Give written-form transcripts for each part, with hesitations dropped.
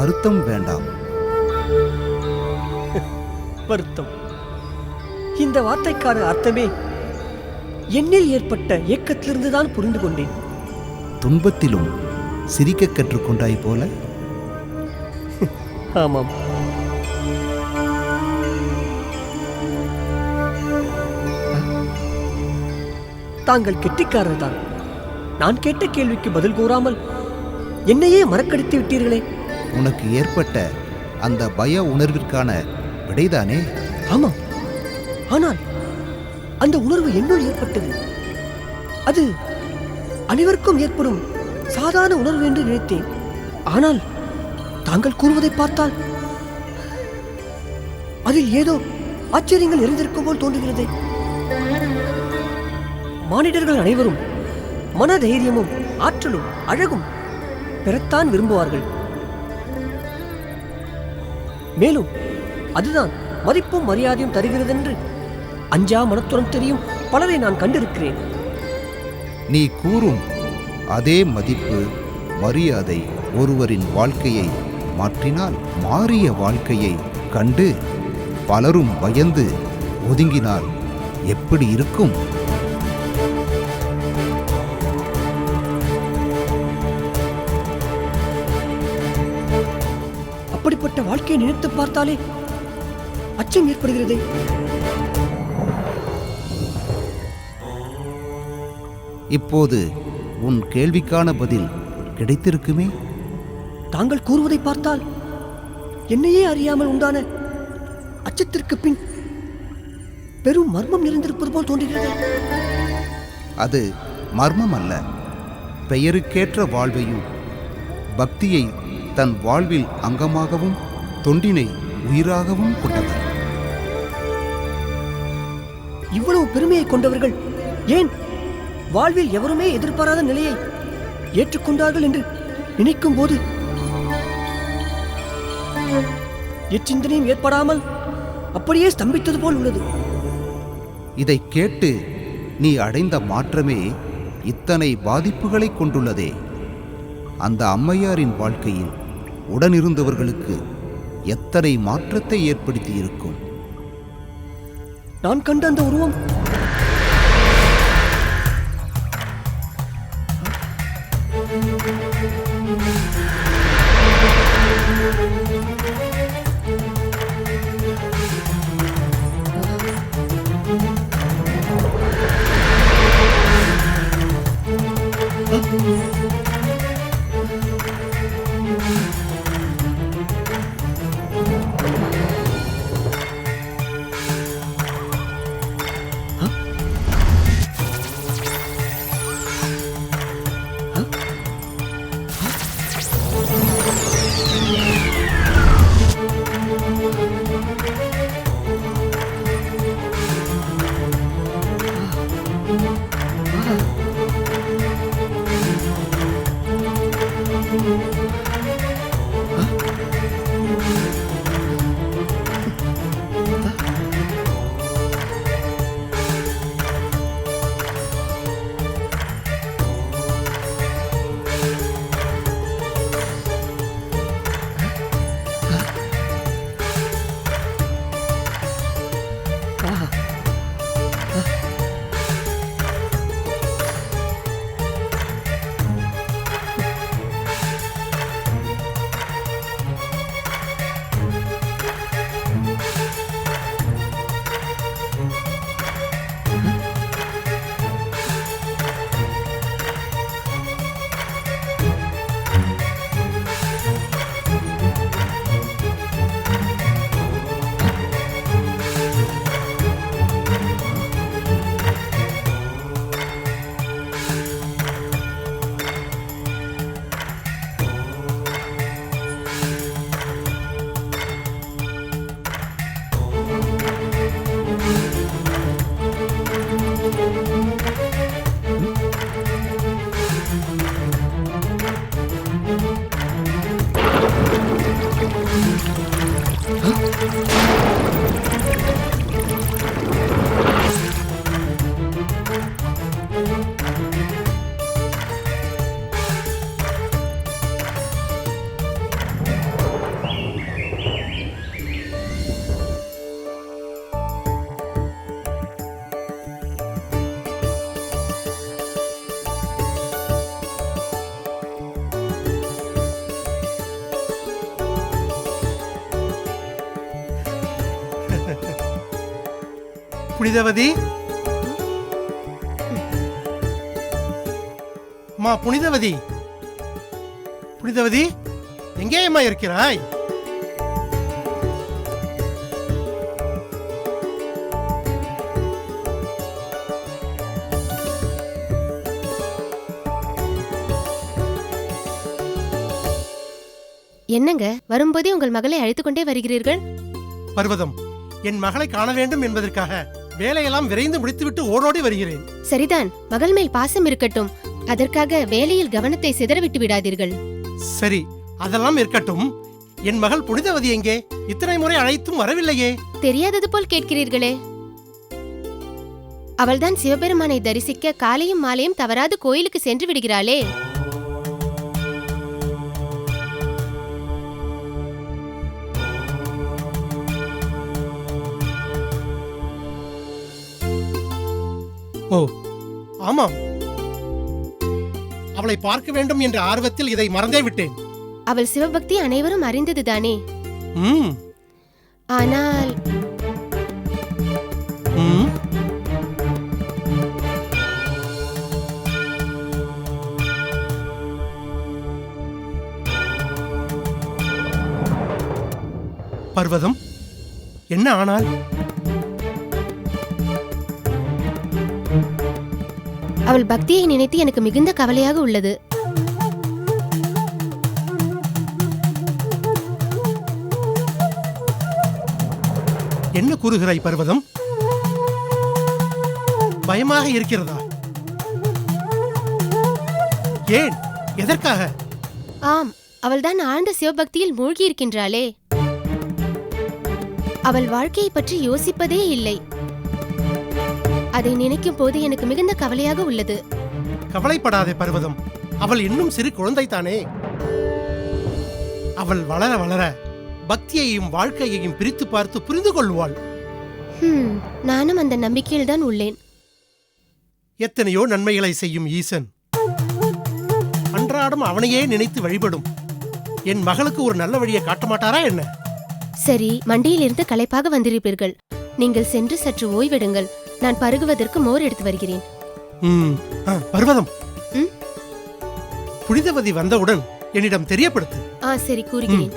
வருத்தம் வேண்டாம். வருத்தம், இந்த வார்த்தைக்கான அர்த்தமே என்னில் ஏற்பட்ட ஏக்கத்திலிருந்துதான் புரிந்து கொண்டேன். துன்பத்திலும் சிரிக்க கற்றுக்கொண்டாய் போல. ஆமாம். தாங்கள் கெட்டிக்காரர் தான். நான் கேட்ட கேள்விக்கு பதில் கூறாமல் என்னையே மறக்கடித்து விட்டீர்களே. உனக்கு ஏற்பட்ட அந்த பய உணர்விற்கான விடைதானே? ஆமாம். ஆனால் அந்த உணர்வு என்னுள் ஏற்பட்டது. அது அனைவருக்கும் ஏற்படும் சாதாரண உணர்வு என்று நினைத்தேன். ஆனால் தாங்கள் கூறுவதை பார்த்தால் அதில் ஏதோ ஆச்சரியங்கள் இருந்திருக்கும் போல் தோன்றுகிறது. மானிடர்கள் அனைவரும் மனதைரியமும் ஆற்றலும் அழகும் பெறத்தான் விரும்புவார்கள். மேலும் அதுதான் மதிப்பும் மரியாதையும் தருகிறது என்று அஞ்சா மனத்துடன் தெரியும் பலரை நான் கண்டிருக்கிறேன். நீ கூறும் அதே மதிப்பு மரியாதை ஒருவரின் வாழ்க்கையை மாற்றினால், மாறிய வாழ்க்கையை கண்டு பலரும் பயந்து ஒதுங்கினால் எப்படி இருக்கும்? அப்படிப்பட்ட வாழ்க்கையை நினைத்து பார்த்தாலே அச்சம் ஏற்படுகிறதே. இப்போது உன் கேள்விக்கான பதில் கிடைத்திருக்குமே. தாங்கள் கூறுவதை பார்த்தால் என்னையே அறியாமல் உண்டான அச்சத்திற்கு பின் பெரும் மர்மம் நிறைந்திருப்பது போல் தோன்றுகிறது. அது மர்மம் அல்ல, பெயருக்கேற்ற வாழ்வையும் பக்தியை தன் வாழ்வில் அங்கமாகவும் தொண்டினை உயிராகவும் கொண்டவர். இவ்வளவு பெருமையை கொண்டவர்கள் ஏன் வாழ்வில் எவருமே எதிர்பாராத நிலையை ஏற்றுக்கொண்டார்கள் என்று நினைக்கும் போது எச்சிந்தனையும் ஏற்படாமல் அப்படியே ஸ்தம்பித்தது போல் உள்ளது. இதை கேட்டு நீ அடைந்த மாற்றமே இத்தனை பாதிப்புகளை கொண்டுள்ளதே. அந்த அம்மையாரின் வாழ்க்கையில் உடனிருந்தவர்களுக்கு எத்தனை மாற்றத்தை ஏற்படுத்தி இருக்கும். நான் கண்ட அந்த உருவம் புனிதவதி, அம்மா புனிதவதி, புனிதவதி, எங்கேயம்மா இருக்கிறாய்? என்னங்க, வரும்போதே உங்கள் மகளை அழைத்துக் கொண்டே வருகிறீர்கள்? பர்வதம், என் மகளை காண வேண்டும் என்பதற்காக வேலையெல்லாம் விரைந்து முடித்துவிட்டு ஓடோடி வருகிறேன். சரிதான், மகள் மேல் பாசம் இருக்கட்டும். அதற்காக வேலையில் கவனத்தை சிதறவிட்டு விடாதீர்கள். சரி, அதெல்லாம் இருக்கட்டும். என் மகள் புனிதவதி எங்கே? இத்தனை முறை அழைத்தும் வரவில்லையே. தெரியாதது போல் கேட்கிறீர்களே. அவள்தான் சிவபெருமானை தரிசிக்க காலையும் மாலையும் தவறாது கோயிலுக்கு சென்று விடுகிறாளே. ஓ ஆமாம், அவளை பார்க்க வேண்டும் என்ற ஆர்வத்தில் இதை மறந்தே விட்டேன். அவள் சிவபக்தி அனைவரும் அறிந்ததுதானே. ஆனால் பர்வதம், என்ன ஆனால்? அவள் பக்தியை நினைத்து எனக்கு மிகுந்த கவலையாக உள்ளது. என்ன கூறுகிறாய் பர்வதம்? பயமாக இருக்கிறதா? ஏன்? எதற்காக? ஆம், அவள்தான் ஆழ்ந்த சிவபக்தியில் மூழ்கி இருக்கின்றாளே. அவள் வாழ்க்கையை பற்றி யோசிப்பதே இல்லை. அதை நினைக்கும் போது எனக்கு மிகுந்த கவலையாக உள்ளது. கவலைப்படாதே பர்வதம், அவள் இன்னும் சிறு குழந்தைத்தானே. அவள் வளர வளர பக்தியையும் வாழ்க்கையையும் பிரித்து பார்த்து புரிந்து கொள்வாள். நானும் அந்த நம்பிக்கையில் தான் உள்ளேன். எத்தனையோ நன்மைகளை செய்யும் ஈசன் அன்றாடம் அவனையே நினைத்து வழிபடும் என் மகளுக்கு ஒரு நல்ல வழியை காட்ட மாட்டாரா என்ன? சரி, மண்டியிலிருந்து களைப்பாக வந்திருப்பீர்கள். நீங்கள் சென்று சற்று ஓய்வெடுங்கள். நான் பருகுவதற்கு மோர் எடுத்து வருகிறேன். பர்வதம், புனிதவதி வந்தவுடன் என்னிடம் தெரியப்படுத்து. சரி, கூறுகிறேன்.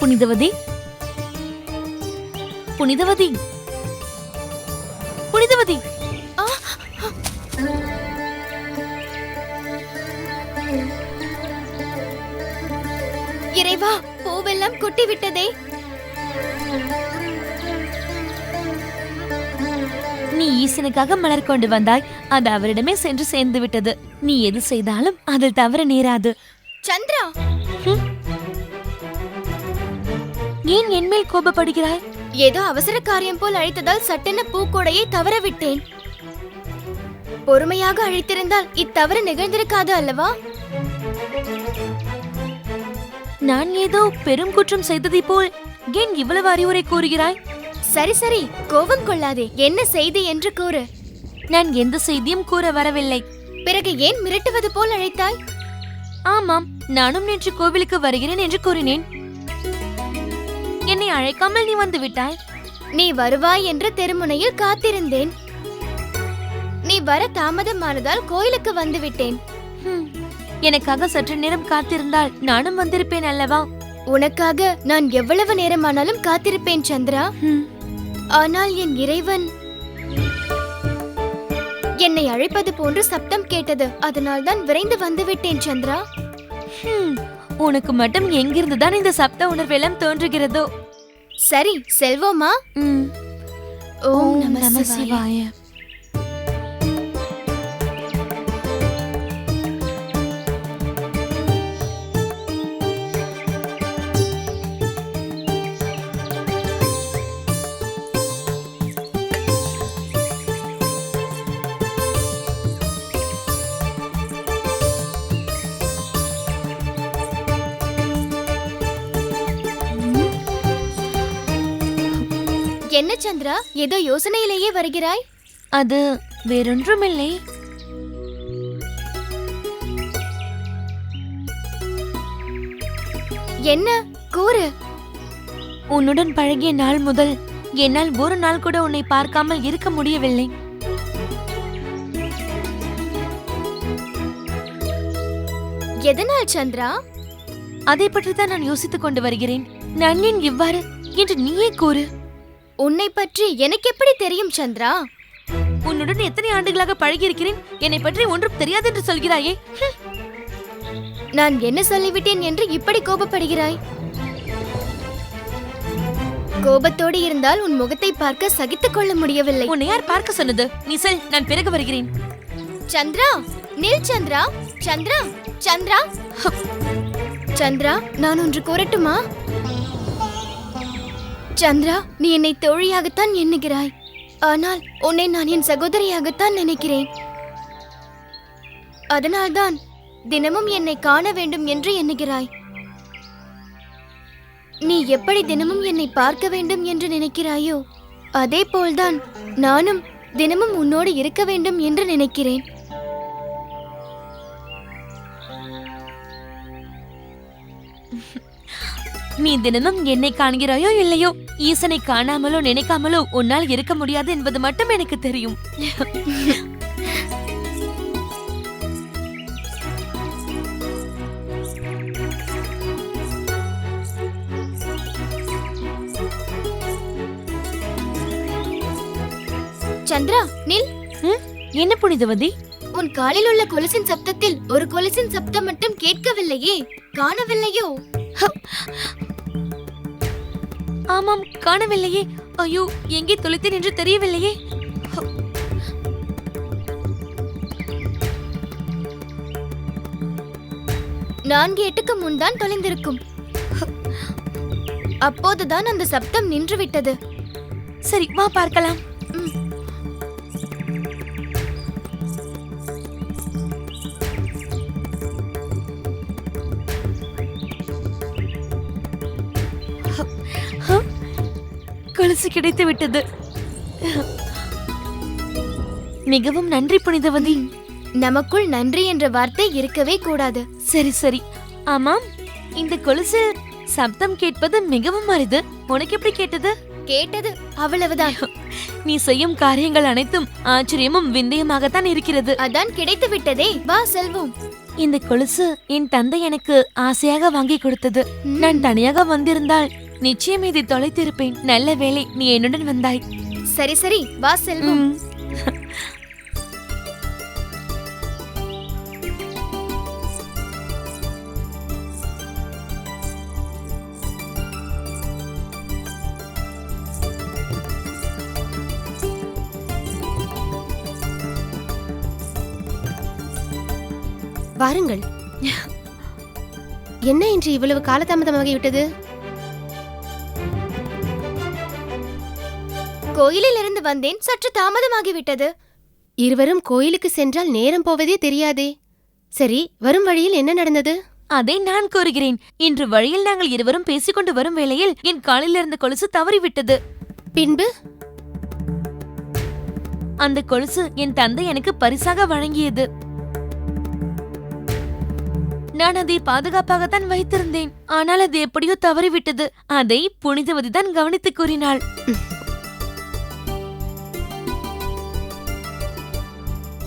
புனிதவதி, புனிதவதி, புனிதவதி. இறைவா, பூவெல்லாம் கொட்டி விட்டதே. நீ ஈசனுக்காக மலர் கொண்டு வந்தாய், அது அவரிடமே சென்று சேர்ந்து விட்டது. நீ எது செய்தாலும் அதில் தவறு நேராது. சந்திரா, ஏன் என்மேல் கோபப்படுகிறாய்? ஏதோ அவசர காரியம் போல் அழைத்ததால் சட்டென பூக்கோடையை தவற விட்டேன். பொறுமையாக அழைத்திருந்தால் இத்தவறு நிகழ்ந்திருக்காது அல்லவா? நான் ஏதோ பெரும் குற்றம் செய்ததை போல் ஏன் இவ்வளவு அறிவுரை கூறுகிறாய்? சரி சரி, கோபம் கொள்ளாதே. என்ன செய்தி என்று கூறு. நான் எந்த செய்தியும் கூற வரவில்லை. பிறகு ஏன் மிரட்டுவது போல் அழைத்தாய்? ஆமாம், நானும் நேற்று கோவிலுக்கு வருகிறேன் என்று கூறினேன். என்னை அழைக்காமல் நீ வந்து விட்டாய். நீ வருவாய் என்று தெருமுனையில் காத்திருந்தேன். நீ வர தாமதமானதால் கோயிலுக்கு வந்து விட்டேன். எனக்காக சற்று நேரம் காத்திருந்தால் நானும் வந்திருப்பேன் அல்லவா? உனக்காக நான் எவ்வளவு நேரமானாலும் காத்திருப்பேன் சந்திரா. ஆனால் என் இறைவன் என்னை அழைப்பது போன்று சப்தம் கேட்டது. அதனால் தான் விரைந்து வந்து விட்டேன் சந்திரா. உனக்கு மட்டும் எங்கிருந்துதான் இந்த சப்த உணர்வெல்லாம் தோன்றுகிறதோ? சரி, செல்வோமா? ஓம் நம சிவாய. என்ன சந்திரா, ஏதோ யோசனையிலேயே வருகிறாய்? அது வேறொன்றுமில்லை. என்ன கூறு? உன்னுடன் பழகிய நாள் முதல் என்னால் ஒரு நாள் கூட உன்னை பார்க்காமல் இருக்க முடியவில்லை. எதனால் சந்திரா? அதை பற்றி தான் நான் யோசித்துக் கொண்டு வருகிறேன். நான் ஏன் இவ்வாறு என்று நீயே கூறு. உன்னை பற்றி எனக்கு எப்படி தெரியும் சந்திரா? உன்னுடன் எத்தனை ஆண்டுகளாக பழகி இருக்கிறேன், என்னை பற்றி ஒன்றும் தெரியாது என்று சொல்கிறாயே. நான் என்ன சொல்லிவிட்டேன் என்று இப்படி கோபப்படுகிறாய்? கோபத்தோடு இருந்தால் உன் முகத்தை பார்க்க சகித்துக் கொள்ள முடியவில்லை. உன்னை யார் பார்க்க சொன்னது? நீ சொல், நான் பிறகு வருகிறேன். சந்திரா, நில் சந்திரா. சந்திரா, சந்திரா, சந்திரா, நான் ஒன்று கூறட்டுமா? சந்திரா, நீ என்னை தோழியாகத்தான் எண்ணுகிறாய். ஆனால் உன்னை நான் என் சகோதரியாகத்தான் நினைக்கிறேன். அதனால்தான் தினமும் என்னை காண வேண்டும் என்று எண்ணுகிறாய். நீ எப்படி தினமும் என்னை பார்க்க வேண்டும் என்று நினைக்கிறாயோ அதே போல்தான் நானும் தினமும் உன்னோடு இருக்க வேண்டும் என்று நினைக்கிறேன். நீ தினமும் என்னை காண்கிறாயோ இல்லையோ, ஈசனை காணாமலோ நினைக்காமலோ உன்னால் இருக்க முடியாது என்பது மட்டும் எனக்கு தெரியும். சந்திரா, நில். என்ன புனிதவதி? உன் காலில் உள்ள கொலுசின் சப்தத்தில் ஒரு கொலுசின் சப்தம் மட்டும் கேட்கவில்லையே, காணவில்லையோ? ஆமாம், காணவில்லையே. ஐயோ, எங்கே தொலைத்தேன் என்று தெரியவில்லையே. 4-8க்கு முன்தான் தொலைந்திருக்கும். அப்போதுதான் அந்த சப்தம் நின்று விட்டது. சரி, வா பார்க்கலாம். கொலுசு கிடைத்து விட்டது. மிகவும் நன்றி புனிதவதி. நமக்குள் நன்றி என்ற வார்த்தை இருக்கவே கூடாது. சரி சரி. ஆமாம், இந்த கொலுசு சப்தம் கேட்பது மிகவும் அரிது. உனக்கு எப்படி கேட்டது? கேட்டது, அவ்வளவுதான். நீ செய்யும் காரியங்கள் அனைத்தும் ஆச்சரியமும் விந்தையுமாகத்தான் இருக்கிறது. அதான் கிடைத்து விட்டதே, வா செல்வோம். இந்த கொலுசு என் தந்தை எனக்கு ஆசையாக வாங்கி கொடுத்தது. நான் தனியாக வந்திருந்தால் நிச்சயம் இதை தொலைத்திருப்பேன். நல்ல வேளை நீ என்னுடன் வந்தாய். சரி சரி, வா செல்வோம். வாருங்கள். என்ன இன்று இவ்வளவு காலதாமதமாகிவிட்டது? கோயிலில் இருந்து வந்தேன், சற்று தாமதமாகிவிட்டது. இருவரும் கோயிலுக்கு சென்றால் நேரம் போவதே தெரியாதே. சரி, வரும் வழியில் என்ன நடந்தது? அதை நான் கூறுகிறேன். இன்று வழியில் நாங்கள் இருவரும் பேசிக்கொண்டு வரும் வேளையில் என் காலில் இருந்த கொலுசு தவறிவிட்டது. பின்பு அந்த கொலுசு என் தந்தை எனக்கு பரிசாக வழங்கியது. நான் அதை பாதுகாப்பாகத்தான் வைத்திருந்தேன். ஆனால் அது எப்படியோ தவறிவிட்டது. அதை புனிதவதி தான் கவனித்து கூறினாள்.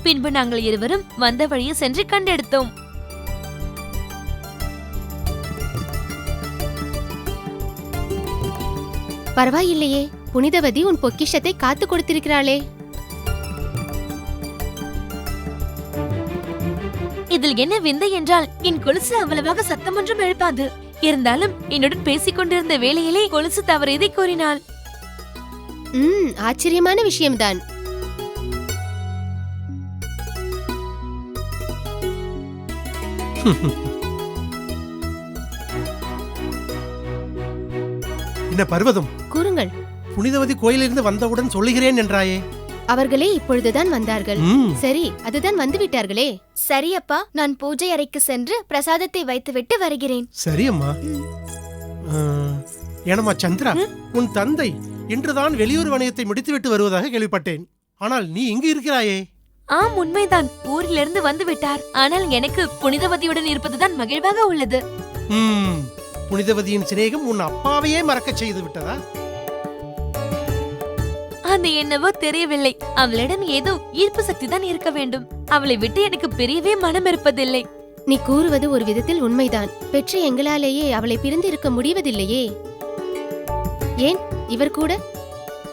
பின்பு நாங்கள் இருவரும் வந்த வழியை சென்று கண்டெடுத்தோம். பரவாயில்லையே, புனிதவதி உன் பொக்கிஷத்தை காத்து கொடுத்திருக்கிறாளே. இதில் என்ன விந்தை என்றால் என் கொலுசு அவ்வளவாக சத்தம் ஒன்றும் எழுப்பாது. இருந்தாலும் என்னுடன் பேசிக் கொண்டிருந்த வேளையிலே கொலுசு தவறியதை கூறினாள். ஆச்சரியமான விஷயம்தான். என்ன பர்வதம், கூறுங்கள். புனிதவதி கோயிலிருந்து வந்தவுடன் சொல்லுகிறேன் என்றாயே? அவர்களே இப்பொழுதுதான் வந்தார்கள். சரி, அதுதான் வந்து விட்டார்களே. சரி அப்பா, நான் பூஜை அறைக்கு சென்று பிரசாதத்தை வைத்துவிட்டு வருகிறேன். சரி அம்மா. ஏனம்மா சந்திரா, உன் தந்தை இன்றுதான் வெளியூர் வணிகத்தை முடித்துவிட்டு வருவதாக கேள்விப்பட்டேன். ஆனால் நீ இங்கு இருக்கிறாயே? ஆம், உண்மைதான். ஊரிலிருந்து வந்து விட்டார். ஆனால் எனக்கு புனிதவதியுடன் இருப்பதுதான் மகிழ்வாக உள்ளது. புனிதவதியின் சிநேகம் உன் அப்பாவையே மறக்க செய்து விட்டதா? அது என்னவோ தெரியவில்லை. அவளிடம் ஏதோ ஈர்ப்பு சக்தி தான் இருக்க வேண்டும். அவளை விட்டு எனக்கு பிரியவே மனம் இருப்பதில்லை. நீ கூறுவது ஒரு விதத்தில் உண்மைதான். பெற்ற எங்களாலேயே அவளை பிரிந்து இருக்க முடிவதில்லையே. ஏன் இவர் கூட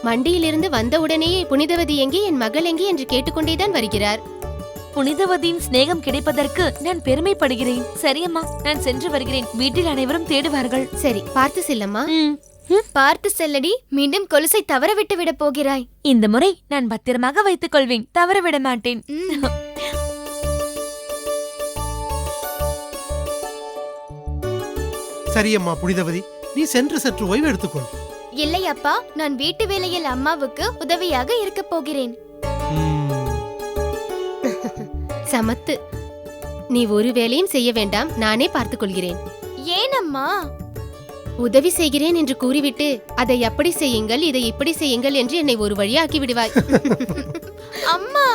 மண்டியிலிருந்து வந்தவுடனேயே புனிதவதி எங்கே, என் மகள் எங்கே என்று கேட்டுக்கொண்டேதான் வருகிறார். புனிதவதியின் சிநேகம் கிடைப்பதற்கு நான் பெருமைப்படுகிறேன். சரியம்மா, நான் சென்று வருகிறேன். வீட்டில் அனைவரும் தேடுவார்கள். சரி, பார்த்து செல்லம்மா. பார்த்து செல்லடி, மீண்டும் கொலுசை தவற விட்டு விட போகிறாய். இந்த முறை நான் பத்திரமாக வைத்துக் கொள்வேன். தவற விட மாட்டேன். சரியம்மா புனிதவதி, நீ சென்று சற்று ஓய்வு எடுத்துக்கொள். இல்லை அப்பா, நான் வீட்டு வேலையில் அம்மாவுக்கு உதவியாக இருக்க போகிறேன். சமத்து. நீ ஒரு வேலையும் செய்ய வேண்டாம், நானே பார்த்துக் கொள்கிறேன். ஏன் அம்மா? உதவி செய்கிறேன் என்று கூறிவிட்டு அதை அப்படி செய்யுங்கள், இதை இப்படி செய்யுங்கள் என்று என்னை ஒரு வழியாக்கி விடுவாய். அம்மா,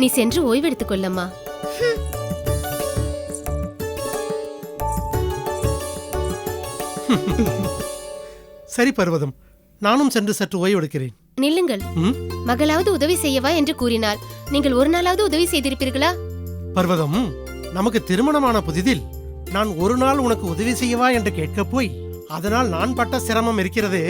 நீ சென்று ஓய்வெடுத்துக் கொள்ளம்மா. சரி பர்வதம், நானும் சென்று சற்று ஓய்வு எடுக்கிறேன். நில்லுங்கள். மகளாவது உதவி செய்யவா என்று கூறினார். நீங்கள் ஒரு நாளாவது உதவி செய்திருப்பீர்களா? பர்வதம், நமக்கு திருமணமான புதிதில் நான் ஒரு நாள் உனக்கு உதவி செய்யவா என்று கேட்க போய் அதனால் நான் பட்ட சிரமம் இருக்கிறதே.